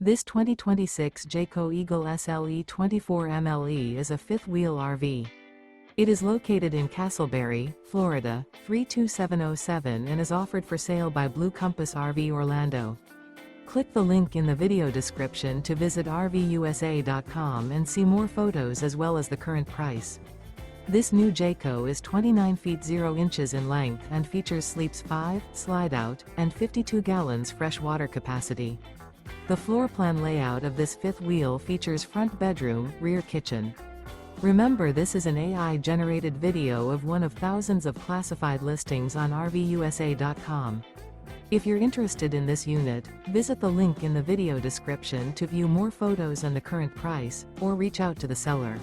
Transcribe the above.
This 2026 Jayco Eagle SLE 24 MLE is a fifth-wheel RV. It is located in Casselberry, Florida, 32707 and is offered for sale by Blue Compass RV Orlando. Click the link in the video description to visit RVUSA.com and see more photos as well as the current price. This new Jayco is 29 feet 0 inches in length and features sleeps 5, slide-out, and 52 gallons fresh water capacity. The floor plan layout of this fifth wheel features front bedroom, rear kitchen. Remember, this is an AI-generated video of one of thousands of classified listings on RVUSA.com. If you're interested in this unit, visit the link in the video description to view more photos and the current price, or reach out to the seller.